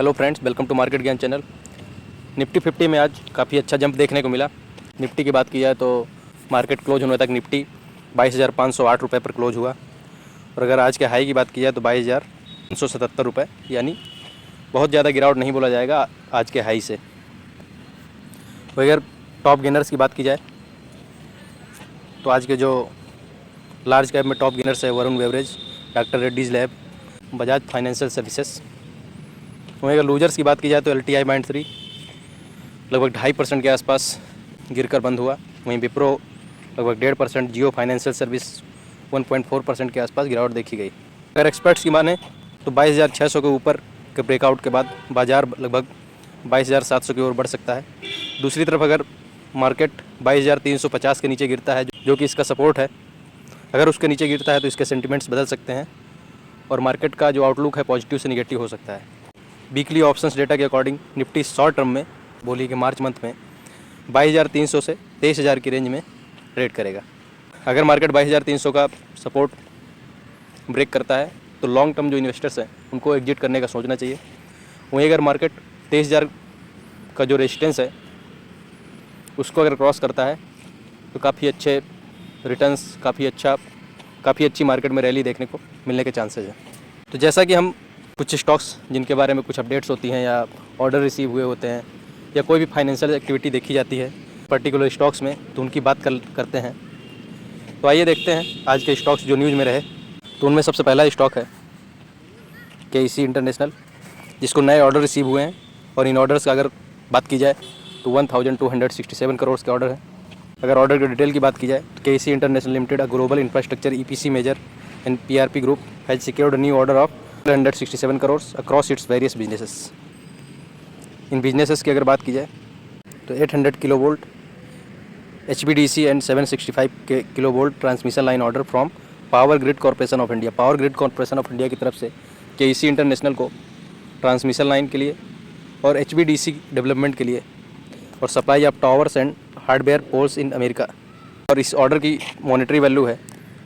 Hello friends, welcome to market Gyan channel. Nifty 50 में आज काफ़ी अच्छा जंप देखने को मिला। निफ्टी की बात की जाए तो मार्केट क्लोज होने तक निफ्टी 22,508 रुपये पर क्लोज हुआ। और अगर आज के हाई की बात की जाए तो 22,377 रुपये, यानी बहुत ज़्यादा गिरावट नहीं बोला जाएगा आज के हाई से। तो अगर टॉप गेनर्स की बात की जाए तो आज के जो लार्ज कैप में टॉप गेनर्स है Varun beverage, doctor Reddy's lab, Bajaj financial services. वहीं अगर लूजर्स की बात की जाए तो LTI Mindtree 3 लगभग 2.5% के आसपास गिरकर बंद हुआ। वहीं विप्रो लगभग 1.5%, जियो फाइनेंशियल सर्विस 1.4% के आसपास गिरावट देखी गई। अगर एक्सपर्ट्स की माने तो 22,600 के ऊपर के ब्रेकआउट के बाद बाजार लगभग 22,700 की ओर बढ़ सकता है। दूसरी तरफ अगर मार्केट 22,350 के नीचे गिरता है, जो कि इसका सपोर्ट है, अगर उसके नीचे गिरता है तो इसके सेंटिमेंट्स बदल सकते हैं और मार्केट का जो आउटलुक है पॉजिटिव से निगेटिव हो सकता है। वीकली ऑप्शंस डेटा के अकॉर्डिंग निफ्टी शॉर्ट टर्म में बोलिए कि मार्च मंथ में 22,300 से 23,000 की रेंज में ट्रेड करेगा। अगर मार्केट 22,300 का सपोर्ट ब्रेक करता है तो लॉन्ग टर्म जो इन्वेस्टर्स हैं उनको एग्जिट करने का सोचना चाहिए। वहीं अगर मार्केट 23,000 का जो रेजिस्टेंस है उसको अगर क्रॉस करता है तो काफ़ी अच्छे रिटर्न्स, काफ़ी अच्छी मार्केट में रैली देखने को मिलने के चांसेस हैं। तो जैसा कि हम कुछ स्टॉक्स जिनके बारे में कुछ अपडेट्स होती हैं या ऑर्डर रिसीव हुए होते हैं या कोई भी फाइनेंशियल एक्टिविटी देखी जाती है पर्टिकुलर स्टॉक्स में, तो उनकी बात करते हैं। तो आइए देखते हैं आज के स्टॉक्स जो न्यूज़ में रहे। तो उनमें सबसे पहला स्टॉक है KEC इंटरनेशनल, जिसको नए ऑर्डर रिसीव हुए हैं और इन ऑर्डर्स का अगर बात की जाए तो 1,267 करोड़ के ऑर्डर है। अगर ऑर्डर की डिटेल की बात की जाए तो KEC international limited, a global infrastructure EPC major and PRP group, has secured a new order of 167 crore across its various businesses. इन बिजनेसेस की अगर बात की जाए तो 800 kilo volt HVDC and 765 kilo volt transmission line order from power grid corporation of India. Power grid corporation of India की तरफ से KEC इंटरनेशनल को ट्रांसमिशन लाइन के लिए और HVDC डेवलपमेंट के लिए और supply of towers and hardware poles in America. और इस ऑर्डर की मॉनेटरी वैल्यू है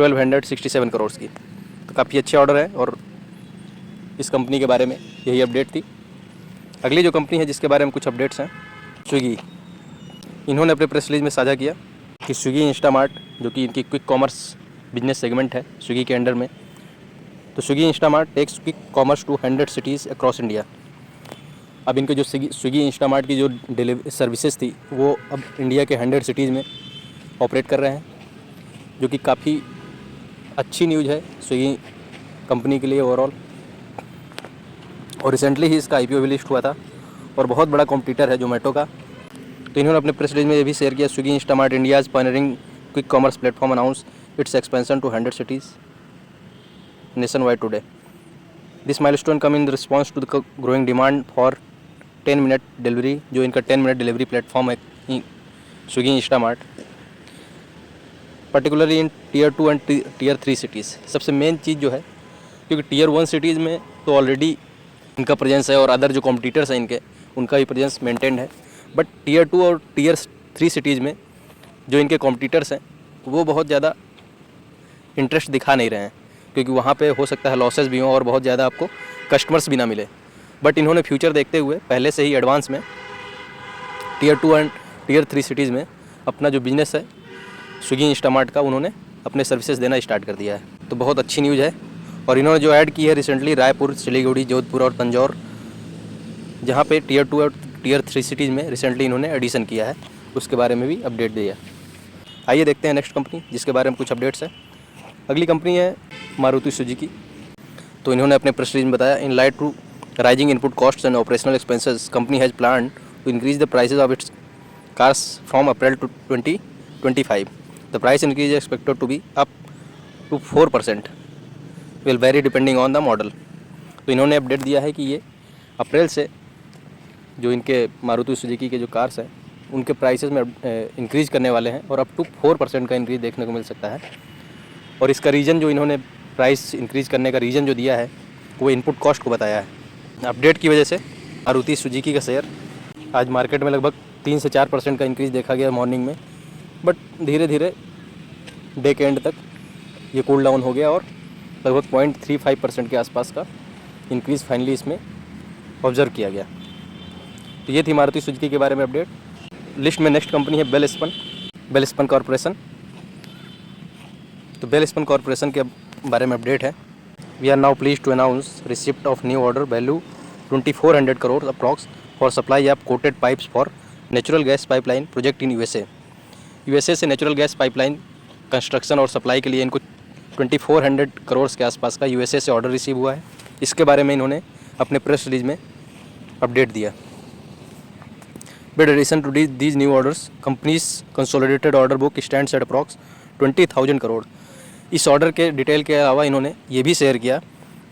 1,267 करोड़ की। तो काफ़ी अच्छे ऑर्डर है और इस कंपनी के बारे में यही अपडेट थी। अगली जो कंपनी है जिसके बारे में कुछ अपडेट्स हैं, स्विगी। इन्होंने अपने प्रेस रिलीज में साझा किया कि स्विगी इंस्टामार्ट, जो कि इनकी क्विक कॉमर्स बिजनेस सेगमेंट है स्विगी के अंडर में, तो Swiggy Instamart takes quick commerce to 100 cities across India. अब इनके जो स्विगी इंस्टामार्ट की जो डिलीवरी सर्विसेज थी वो अब इंडिया के 100 सिटीज़ में ऑपरेट कर रहे हैं, जो कि काफ़ी अच्छी न्यूज़ है स्विगी कंपनी के लिए ओवरऑल। और रिसेंटली ही इसका IPO भी लिस्ट हुआ था और बहुत बड़ा कॉम्पिटिटर है जोमेटो का। तो इन्होंने अपने प्रेस रिलीज में ये भी शेयर किया, Swiggy Instamart India's pioneering quick commerce platform announce its expansion to 100 cities nationwide today. This milestone come in response to the growing demand for 10 minute delivery, जो इनका 10 मिनट डिलीवरी प्लेटफॉर्म है Swiggy Instamart, particularly in Tier 2 and Tier 3 cities. सबसे main चीज़ जो है, क्योंकि Tier 1 cities में तो ऑलरेडी इनका प्रेजेंस है और अदर जो कॉम्पिटिटर्स हैं इनके, उनका भी प्रेजेंस मेंटेन्ड है। बट Tier 2 और Tier 3 सिटीज़ में जो इनके कॉम्पिटिटर्स हैं वो बहुत ज़्यादा इंटरेस्ट दिखा नहीं रहे हैं, क्योंकि वहाँ पे हो सकता है लॉसेस भी हों और बहुत ज़्यादा आपको कस्टमर्स भी ना मिले। बट इन्होंने फ्यूचर देखते हुए पहले से ही एडवांस में Tier 2 एंड Tier 3 सिटीज़ में अपना जो बिज़नेस है स्विगी इंस्टामार्ट का, उन्होंने अपने सर्विसेज देना स्टार्ट कर दिया है। तो बहुत अच्छी न्यूज़ है। और इन्होंने जो ऐड की है रिसेंटली रायपुर, सिलीगुड़ी, जोधपुर और तंजौर, जहाँ पे Tier 2 और Tier 3 सिटीज़ में रिसेंटली इन्होंने एडिशन किया है, उसके बारे में भी अपडेट दिया। आइए देखते हैं नेक्स्ट कंपनी जिसके बारे में कुछ अपडेट्स है। अगली कंपनी है मारुति सुजुकी। तो इन्होंने अपने प्रेस रिलीज में बताया, in light to rising input costs and operational expenses company has plan to increase the prices of its cars from April 2025। The price increase expected to be up to 4%, will vary depending on the model. तो इन्होंने update दिया है कि ये अप्रैल से जो इनके Maruti Suzuki के जो कार्स हैं उनके प्राइसेस में इंक्रीज़ करने वाले हैं और अप टू 4% का इंक्रीज़ देखने को मिल सकता है। और इसका रीज़न जो इन्होंने प्राइस इंक्रीज़ करने का रीज़न जो दिया है वो इनपुट कॉस्ट को बताया है। अपडेट की वजह से मारुति सुजुकी का शेयर आज मार्केट में लगभग 3 से 4% का इंक्रीज़ देखा गया मॉर्निंग में, बट धीरे धीरे डे के एंड तक ये कूल डाउन हो गया और लगभग 0.35% के आसपास का इंक्रीज़ फाइनली इसमें ऑब्जर्व किया गया। तो ये थी मारुति सुजुकी के बारे में अपडेट। लिस्ट में नेक्स्ट कंपनी है बेलस्पन कॉरपोरेशन। तो बेलस्पन कॉरपोरेशन के बारे में अपडेट है। We are now please to announce receipt of new order value 2400 crore approx for supply of coated pipes for natural gas pipeline project in USA से natural gas pipeline construction और supply के लिए इनको 2400 करोड़ के आसपास का यूएसए से ऑर्डर रिसीव हुआ है। इसके बारे में इन्होंने अपने प्रेस रिलीज में अपडेट दिया। With addition to these new orders, company's consolidated order book stands at approx 20,000 crore. इस ऑर्डर के डिटेल के अलावा इन्होंने ये भी शेयर किया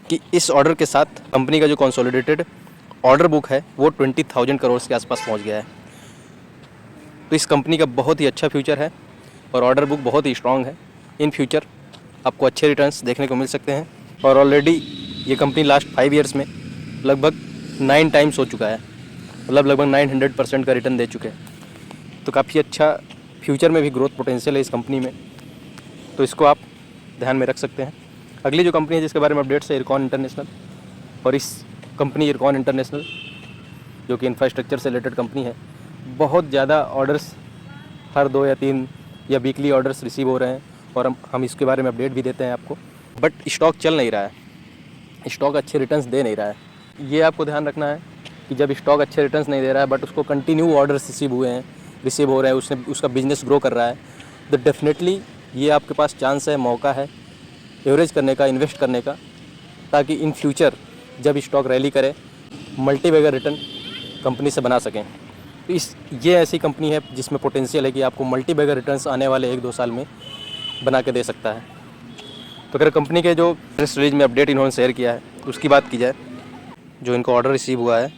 कि इस ऑर्डर के साथ कंपनी का जो कंसोलिडेटेड ऑर्डर बुक है वो 20,000 करोड़ के आसपास पहुंच गया है। तो इस कंपनी का बहुत ही अच्छा फ्यूचर है और ऑर्डर बुक बहुत ही स्ट्रांग है। इन फ्यूचर आपको अच्छे रिटर्न्स देखने को मिल सकते हैं और ऑलरेडी ये कंपनी लास्ट 5 ईयर्स में लगभग 9 टाइम्स हो चुका है, मतलब लगभग 900% का रिटर्न दे चुके हैं। तो काफ़ी अच्छा फ्यूचर में भी ग्रोथ पोटेंशियल है इस कंपनी में, तो इसको आप ध्यान में रख सकते हैं। अगली जो कंपनी है जिसके बारे में अपडेट्स है इरकॉन इंटरनेशनल। और इस कंपनी इरकॉन इंटरनेशनल जो कि इंफ्रास्ट्रक्चर से रिलेटेड कंपनी है, बहुत ज़्यादा ऑर्डर्स हर 2 या 3 या वीकली ऑर्डर्स रिसीव हो रहे हैं और हम इसके बारे में अपडेट भी देते हैं आपको। बट स्टॉक चल नहीं रहा है, स्टॉक अच्छे रिटर्न्स दे नहीं रहा है। ये आपको ध्यान रखना है कि जब स्टॉक अच्छे रिटर्न्स नहीं दे रहा है बट उसको कंटिन्यू ऑर्डर्स रिसीव हो रहे हैं, उसका बिजनेस ग्रो कर रहा है, तो डेफिनेटली ये आपके पास चांस है, मौका है एवरेज करने का, इन्वेस्ट करने का, ताकि इन फ्यूचर जब स्टॉक रैली करे मल्टीबैगर रिटर्न कंपनी से बना सकें। तो ये ऐसी कंपनी है जिसमें पोटेंशियल है कि आपको मल्टीबैगर रिटर्न्स आने वाले 1-2 साल में बना के दे सकता है। तो अगर कंपनी के जो प्रेस रिलीज में अपडेट इन्होंने शेयर किया है उसकी बात की जाए, जो इनको ऑर्डर रिसीव हुआ है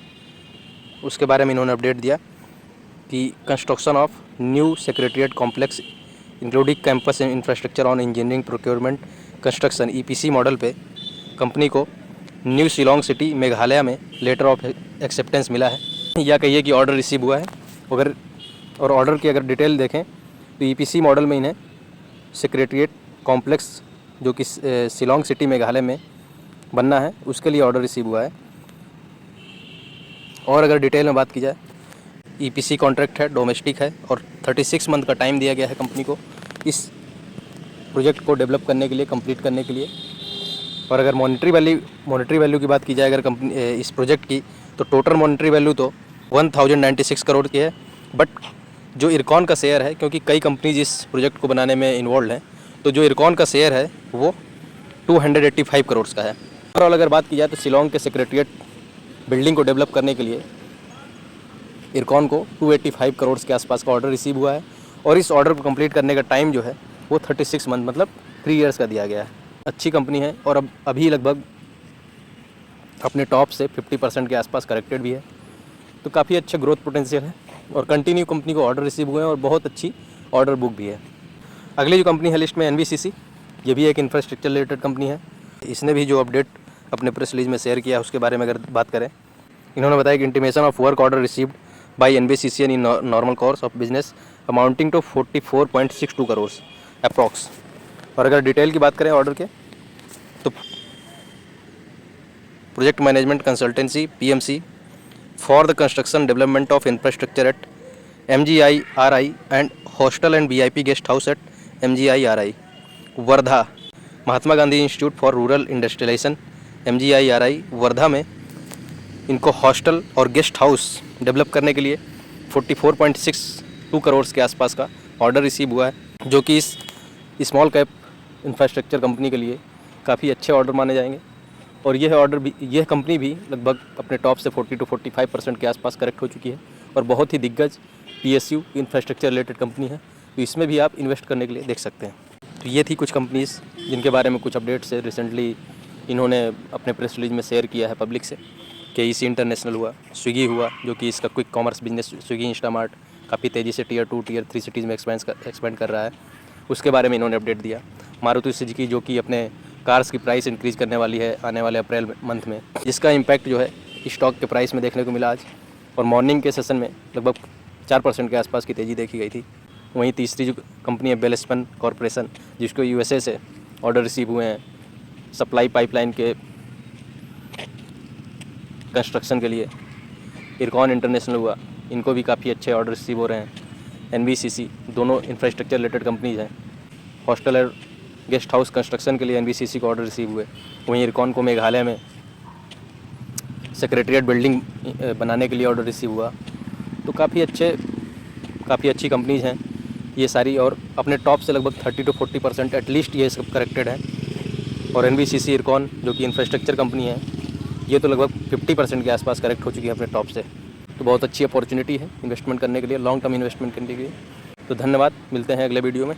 उसके बारे में इन्होंने अपडेट दिया कि construction of new secretariat complex including campus infrastructure on engineering procurement construction EPC model पे कंपनी को न्यू शिलोंग सिटी मेघालय में लेटर ऑफ एक्सेप्टेंस मिला है, या कहिए कि ऑर्डर रिसीव हुआ है। और ऑर्डर की अगर डिटेल देखें तो ईपीसी मॉडल में इन्हें सेक्रेटरीट कॉम्प्लेक्स जो कि शिलोंग सिटी मेघालय में बनना है उसके लिए ऑर्डर रिसीव हुआ है। और अगर डिटेल में बात की जाए, ईपीसी कॉन्ट्रैक्ट है, डोमेस्टिक है और 36 मंथ का टाइम दिया गया है कंपनी को इस प्रोजेक्ट को डेवलप करने के लिए, कंप्लीट करने के लिए। और अगर मॉनेटरी वैल्यू की बात की जाए अगर कंपनी इस प्रोजेक्ट की, तो टोटल मॉनेटरी वैल्यू तो 1096 करोड़ की है। बट जो इरकॉन का शेयर है, क्योंकि कई कंपनीज इस प्रोजेक्ट को बनाने में इन्वॉल्व हैं, तो जो इरकॉन का शेयर है वो 285 करोड़ का है। ओवरऑल अगर बात की जाए तो शिलोंग के सेक्रेटरीट बिल्डिंग को डेवलप करने के लिए इरकॉन को 285 करोड़ के आसपास का ऑर्डर रिसीव हुआ है और इस ऑर्डर को कंप्लीट करने का टाइम जो है वो 36 मंथ मतलब 3 ईयर्स का दिया गया है। अच्छी कंपनी है और अभी लगभग अपने टॉप से 50% के आसपास करेक्टेड भी है, तो काफ़ी अच्छा ग्रोथ पोटेंशियल है और कंटिन्यू कंपनी को ऑर्डर रिसीव हुए हैं और बहुत अच्छी ऑर्डर बुक भी है। अगली जो कंपनी है लिस्ट में एनबीसीसी, ये भी एक इंफ्रास्ट्रक्चर रिलेटेड कंपनी है। इसने भी जो अपडेट अपने प्रेस रिलीज में शेयर किया उसके बारे में अगर बात करें, इन्होंने बताया कि intimation of work order received by NBCCL in normal course of business amounting to 44.62 crore approx. और अगर डिटेल की बात करें ऑर्डर के, तो project management consultancy PMC for the construction development of infrastructure at MGIRI and hostel and VIP guest house at MGIRI Wardha, Mahatma Gandhi institute for rural industrialisation MGIRI Wardha में इनको hostel और गेस्ट हाउस डेवलप करने के लिए 44.62 करोड़ के आसपास का ऑर्डर रिसीव हुआ है, जो कि इस स्मॉल कैप इंफ्रास्ट्रक्चर कंपनी के लिए काफ़ी अच्छे ऑर्डर माने जाएंगे। और यह कंपनी भी लगभग अपने टॉप से 40 to 45% के आसपास करेक्ट हो चुकी है और बहुत ही दिग्गज PSU इंफ्रास्ट्रक्चर रिलेटेड कंपनी है, तो इसमें भी आप इन्वेस्ट करने के लिए देख सकते हैं। तो ये थी कुछ कंपनीज़ जिनके बारे में कुछ अपडेट्स है रिसेंटली इन्होंने अपने प्रेस रिलीज में शेयर किया है पब्लिक से। KEC इंटरनेशनल हुआ, स्विगी हुआ जो कि इसका quick commerce business Swiggy Instamart काफ़ी तेज़ी से Tier 2 Tier 3 सिटीज़ में एक्सपेंड कर रहा है, उसके बारे में इन्होंने अपडेट दिया। मारुति सुजुकी जो कि अपने कार्स की प्राइस इंक्रीज़ करने वाली है आने वाले अप्रैल मंथ में, जिसका इम्पैक्ट जो है स्टॉक के प्राइस में देखने को मिला आज। और मॉर्निंग के सेशन में लगभग 4% के आसपास की तेज़ी देखी गई थी। वहीं तीसरी जो कंपनी है बेलस्पन कॉरपोरेशन, जिसको USA से ऑर्डर रिसीव हुए हैं सप्लाई पाइपलाइन के कंस्ट्रक्शन के लिए, इरकॉन इंटरनेशनल हुआ, इनको भी काफ़ी अच्छे ऑर्डर रिसीव हो रहे हैं। NBCC, दोनों इंफ्रास्ट्रक्चर रिलेटेड कंपनीज हैं। हॉस्टल और गेस्ट हाउस कंस्ट्रक्शन के लिए NBCC को ऑर्डर रिसीव हुए। वहीं इरकॉन को मेघालय में सेक्रेटरीट बिल्डिंग बनाने के लिए ऑर्डर रिसीव हुआ। तो काफ़ी अच्छी कंपनीज हैं ये सारी, और अपने टॉप से लगभग 30 to 40% एटलीस्ट ये सब करेक्टेड है। और NBCC इरकॉन जो कि इंफ्रास्ट्रक्चर कंपनी है, ये तो लगभग 50% के आसपास करेक्ट हो चुकी है अपने टॉप से। तो बहुत अच्छी अपॉर्चुनिटी है इन्वेस्टमेंट करने के लिए, लॉन्ग टर्म इन्वेस्टमेंट करने के लिए। तो धन्यवाद, मिलते हैं अगले वीडियो में।